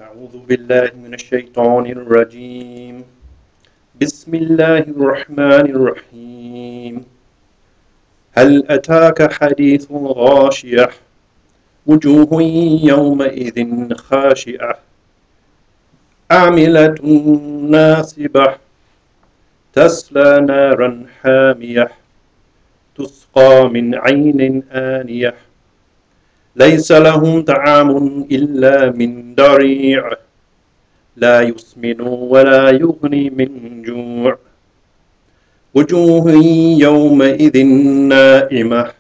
أعوذ بالله من الشيطان الرجيم. بسم الله الرحمن الرحيم. هل أتاك حديث غاشية وجوه يومئذ خاشعة عاملة ناصبة تصلى نارا حامية تسقى من عين آنية ليس لهم طعام إلا من ضريع لا يسمن ولا يغني من جوع وجوه يومئذ نائمة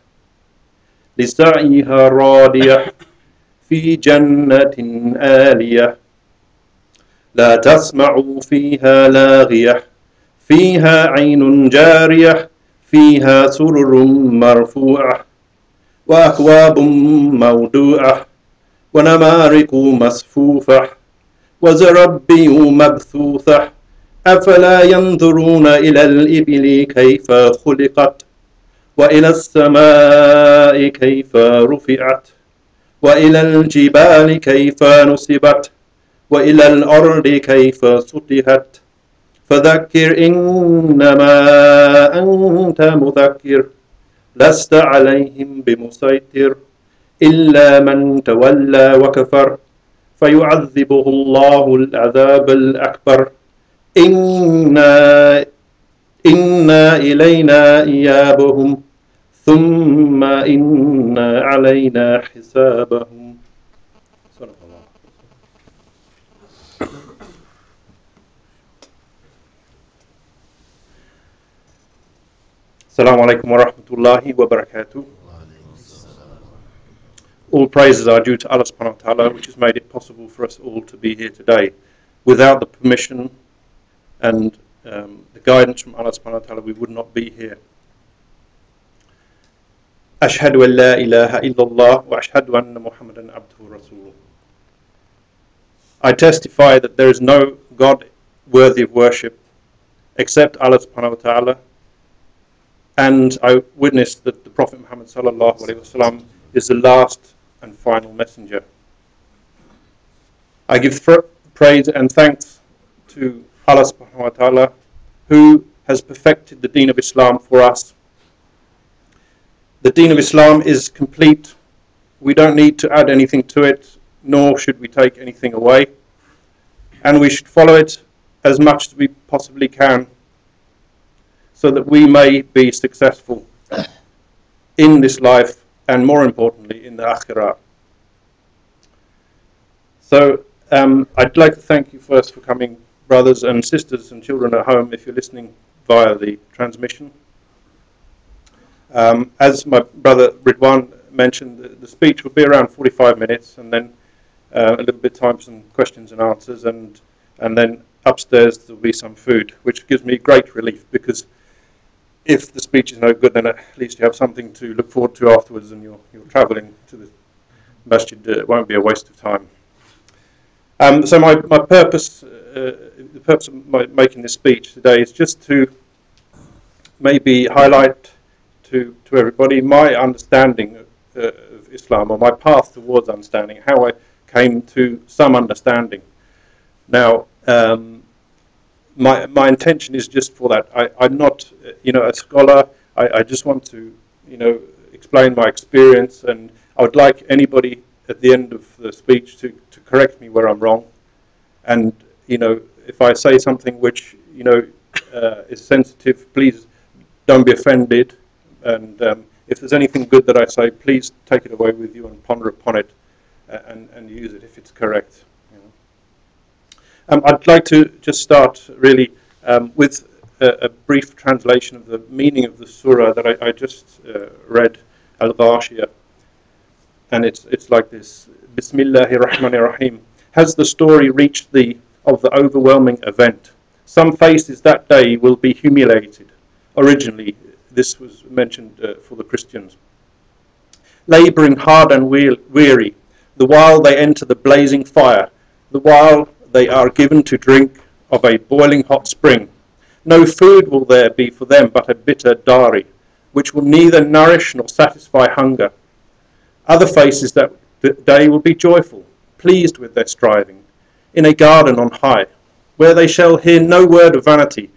لسعيها راضية في جنة آلية لا تسمع فيها لاغية فيها عين جارية فيها سرر مرفوعة وأكواب موضوعة ونمارق مصفوفة وزرابي مبثوثة أفلا ينظرون إلى الإبل كيف خلقت وإلى السماء كيف رفعت وإلى الجبال كيف نصبت وإلى الأرض كيف سطحت فذكر إنما أنت مذكر لست عليهم بمسيطر إلا من تولى وكفر فيعذبه الله العذاب الأكبر إنا إلينا إيابهم ثم إنا علينا حسابهم. Assalamu alaikum wa rahmatullahi wa barakatuh. All praises are due to Allah subhanahu wa ta'ala, which has made it possible for us all to be here today. Without the permission and the guidance from Allah subhanahu wa ta'ala, we would not be here. Ashhadu an la ilaha illallah wa ashhadu anna Muhammadan abduhu rasuluh. I testify that there is no God worthy of worship except Allah subhanahu wa ta'ala, and I witness that the Prophet Muhammad sallallahu alaihi wasallam is the last and final messenger. I give praise and thanks to Allah subhanahu wa ta'ala, who has perfected the deen of Islam for us. The deen of Islam is complete. We don't need to add anything to it, nor should we take anything away. And we should follow it as much as we possibly can, so that we may be successful in this life and, more importantly, in the akhirah. So I'd like to thank you first for coming, brothers and sisters and children at home, if you're listening via the transmission. As my brother Ridwan mentioned, the speech will be around 45 minutes, and then a little bit of time for some questions and answers, and then upstairs there'll be some food, which gives me great relief, because if the speech is no good, then at least you have something to look forward to afterwards, and you're travelling to the masjid. It won't be a waste of time. So my purpose, the purpose of making this speech today is just to maybe highlight to everybody my understanding of Islam, or my path towards understanding, how I came to some understanding. Now, my intention is just for that. I'm not, a scholar. I just want to, explain my experience, and I would like anybody at the end of the speech to correct me where I'm wrong. And, if I say something which, is sensitive, please don't be offended. And if there's anything good that I say, please take it away with you and ponder upon it and use it if it's correct. I'd like to just start really with a brief translation of the meaning of the surah that I just read, Al-Ghashiyah. And it's like this: Bismillahir Rahmanir Rahim. Has the story reached thee of the overwhelming event? Some faces that day will be humiliated. Originally, this was mentioned for the Christians. Labouring hard and weary, the while they enter the blazing fire, the while they are given to drink of a boiling hot spring. No food will there be for them but a bitter dari, which will neither nourish nor satisfy hunger. Other faces that day will be joyful, pleased with their striving. in a garden on high, where they shall hear no word of vanity.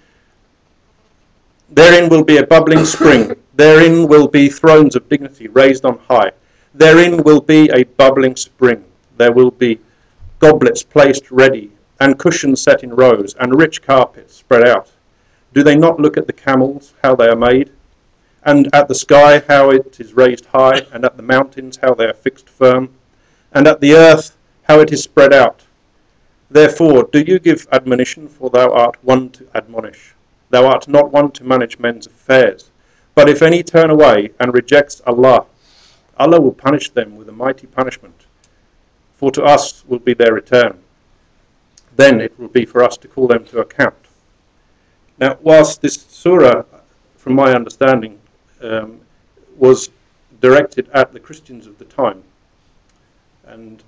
Therein will be a bubbling spring. Therein will be thrones of dignity raised on high. Therein will be a bubbling spring. There will be goblets placed ready, and cushions set in rows, and rich carpets spread out. Do they not look at the camels, how they are made, and at the sky, how it is raised high, and at the mountains, how they are fixed firm, and at the earth, how it is spread out? Therefore, do you give admonition, for thou art one to admonish. Thou art not one to manage men's affairs. But if any turn away and rejects Allah, Allah will punish them with a mighty punishment, for to us will be their return. Then it will be for us to call them to account. Now, whilst this surah, from my understanding, was directed at the Christians of the time, and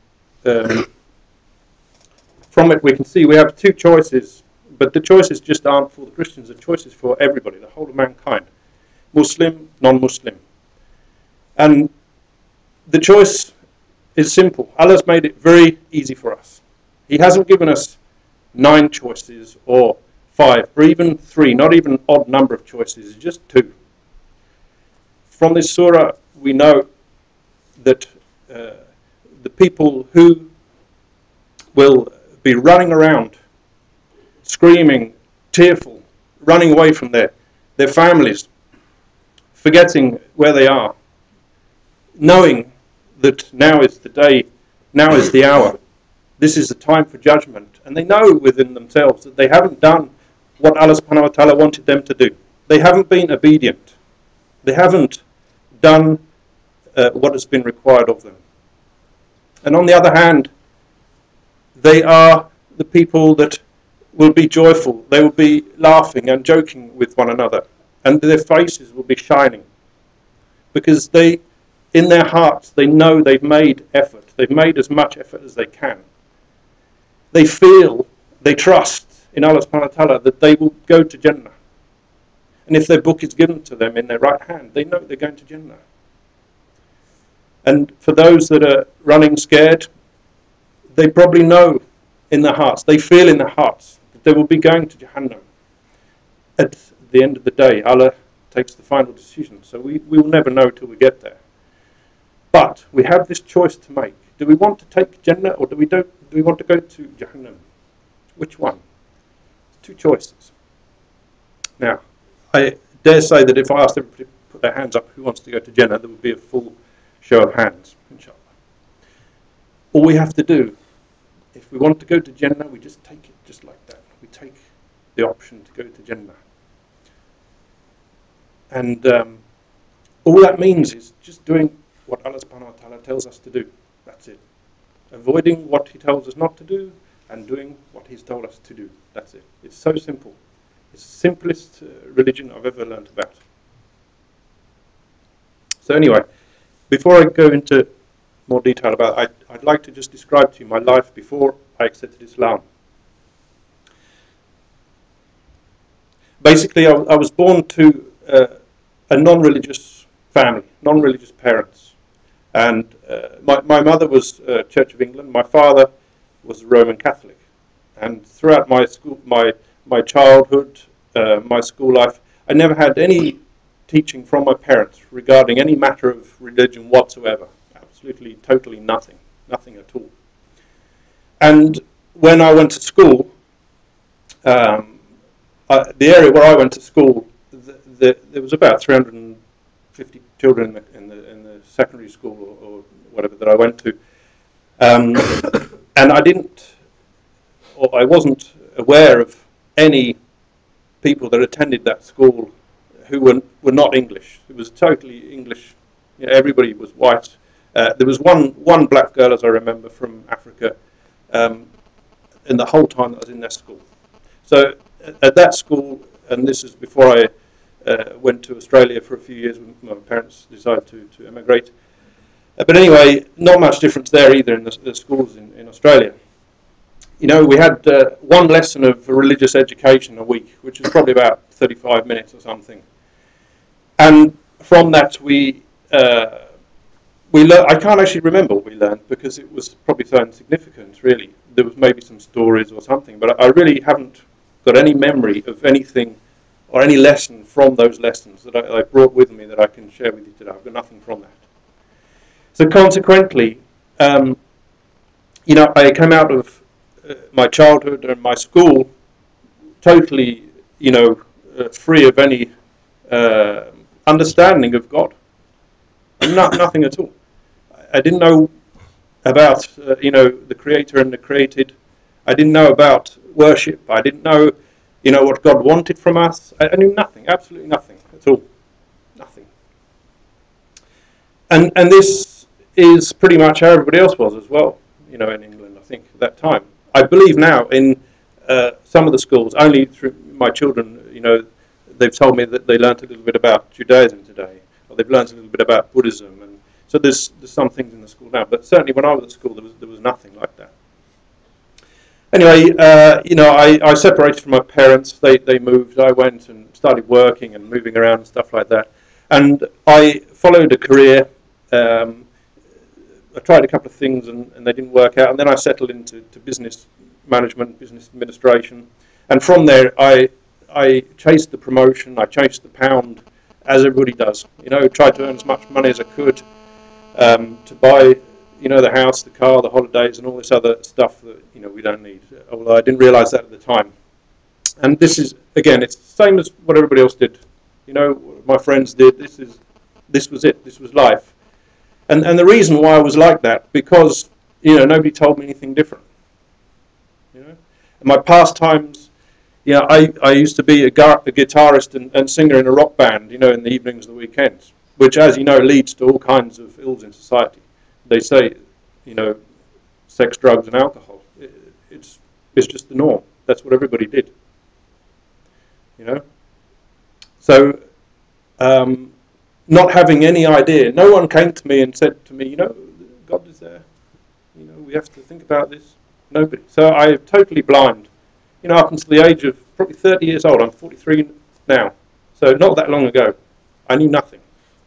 from it we can see we have two choices, but the choices just aren't for the Christians, the choices for everybody, the whole of mankind, Muslim, non-Muslim. And the choice is simple. Allah's made it very easy for us. He hasn't given us 9 choices or 5 or even 3, not even an odd number of choices, just 2. From this surah we know that the people who will be running around, screaming, tearful, running away from their families, forgetting where they are, knowing that now is the day, now is the hour, this is the time for judgment, and they know within themselves that they haven't done what Allah subhanahu wa ta'ala wanted them to do. They haven't been obedient. They haven't done what has been required of them. And on the other hand, they are the people that will be joyful. They will be laughing and joking with one another, and their faces will be shining, because they, in their hearts, they know they've made effort. They've made as much effort as they can. They feel, they trust in Allah subhanahu wa ta'ala that they will go to Jannah. And if their book is given to them in their right hand, they know they're going to Jannah. And for those that are running scared, they probably know in their hearts, they feel in their hearts that they will be going to Jahannam. At the end of the day, Allah takes the final decision, so we will never know till we get there. But we have this choice to make. Do we want to take Jannah, or do we want to go to Jahannam? Which one? 2 choices. Now, I dare say that if I asked everybody to put their hands up who wants to go to Jannah, there would be a full show of hands, inshallah. All we have to do, if we want to go to Jannah, we just take it just like that. We take the option to go to Jannah. And all that means is just doing what Allah subhanahu wa ta'ala tells us to do. That's it. Avoiding what He tells us not to do, and doing what He's told us to do. That's it. It's so simple. It's the simplest religion I've ever learned about. So anyway, before I go into more detail about it, I'd like to just describe to you my life before I accepted Islam. Basically, I was born to a non-religious family, non-religious parents. And my mother was Church of England. My father was Roman Catholic. And throughout my school, my childhood, my school life, I never had any teaching from my parents regarding any matter of religion whatsoever. Absolutely, totally nothing. Nothing at all. And when I went to school, the area where I went to school, there was about 350 children in the secondary school or whatever that I went to. And I wasn't aware of any people that attended that school who were not English. It was totally English. You know, everybody was white. There was one black girl, as I remember, from Africa, in the whole time that I was in that school. So at that school, and this is before I went to Australia for a few years when my parents decided to emigrate. But anyway, not much difference there either in the schools in Australia. You know, we had one lesson of religious education a week, which was probably about 35 minutes or something. And from that we learned. I can't actually remember what we learned because it was probably so insignificant, really. there was maybe some stories or something, but I really haven't got any memory of anything or any lesson from those lessons that I brought with me that I can share with you today. I've got nothing from that. So consequently, you know, I came out of my childhood and my school totally, you know, free of any understanding of God. Nothing at all. I didn't know about, you know, the Creator and the created. I didn't know about worship. I didn't know, you know, what God wanted from us. I knew nothing, absolutely nothing at all. Nothing. And this is pretty much how everybody else was as well, you know, in England, I think, at that time. I believe now in some of the schools, only through my children, you know, they've told me that they learnt a little bit about Judaism today, or they've learnt a little bit about Buddhism, and so there's some things in the school now. But certainly when I was at school, there was nothing like that. Anyway, you know, I separated from my parents. They moved. I went and started working and moving around and stuff like that. And I followed a career. I tried a couple of things and they didn't work out. And then I settled into business management, business administration. And from there, I chased the promotion. I chased the pound, as everybody does. You know, tried to earn as much money as I could to buy, you know, the house, the car, the holidays, and all this other stuff that, you know, we don't need. Although I didn't realise that at the time. And this is, again, it's the same as what everybody else did. You know, what my friends did. This was it. This was life. And the reason why I was like that, because, you know, nobody told me anything different. You know, and my pastimes, you know, I used to be a guitarist and singer in a rock band, you know, in the evenings and the weekends, which, as you know, leads to all kinds of ills in society. They say, you know, sex, drugs, and alcohol. It's just the norm. That's what everybody did. You know. So, not having any idea, no one came to me and said to me, you know, God is there. You know, we have to think about this. Nobody. So I'm totally blind. You know, up until the age of probably 30 years old. I'm 43 now. So not that long ago, I knew nothing.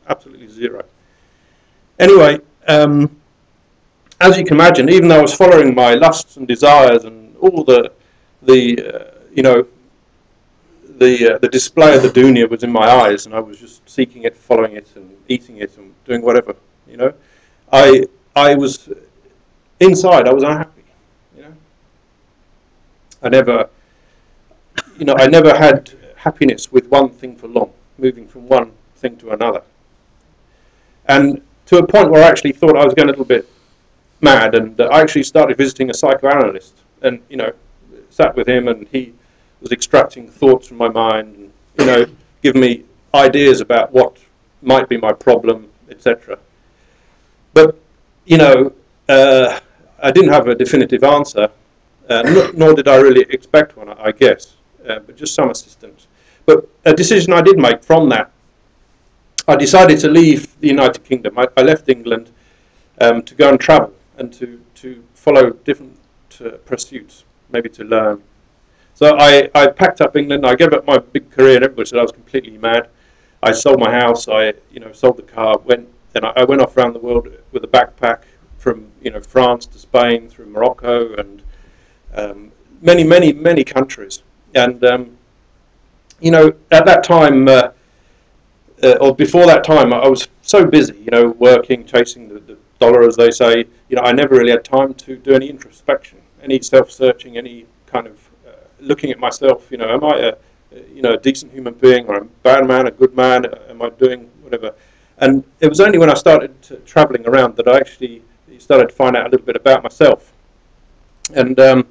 Absolutely zero. Anyway. As you can imagine, even though I was following my lusts and desires and all you know, the display of the dunya was in my eyes, and I was just seeking it, following it, and eating it, and doing whatever. You know, I was inside. I was unhappy. You know, I never had happiness with one thing for long, moving from one thing to another, and to a point where I actually thought I was going a little bit mad, and I actually started visiting a psychoanalyst, and, you know, sat with him, and he was extracting thoughts from my mind, and, you know, giving me ideas about what might be my problem, etc. But, you know, I didn't have a definitive answer, nor did I really expect one, I guess, but just some assistance. But a decision I did make from that, I decided to leave the United Kingdom. I left England to go and travel and to follow different pursuits, maybe to learn. So I packed up England. I gave up my big career, and everybody said I was completely mad. I sold my house. I, you know, sold the car. I went off around the world with a backpack from, you know, France to Spain, through Morocco, and many countries. And you know, at that time. Or before that time, I was so busy, you know, working, chasing the dollar, as they say. You know, I never really had time to do any introspection, any self-searching, any kind of looking at myself. You know, am I a decent human being, or a bad man, a good man? Am I doing whatever? And it was only when I started traveling around that I actually started to find out a little bit about myself. And I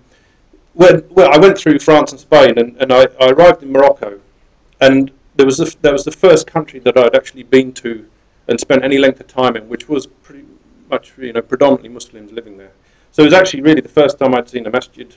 went through France and Spain, and I arrived in Morocco, and that was the first country that I'd actually been to and spent any length of time in, which was pretty much, you know, predominantly Muslims living there. So it was actually really the first time I'd seen a masjid,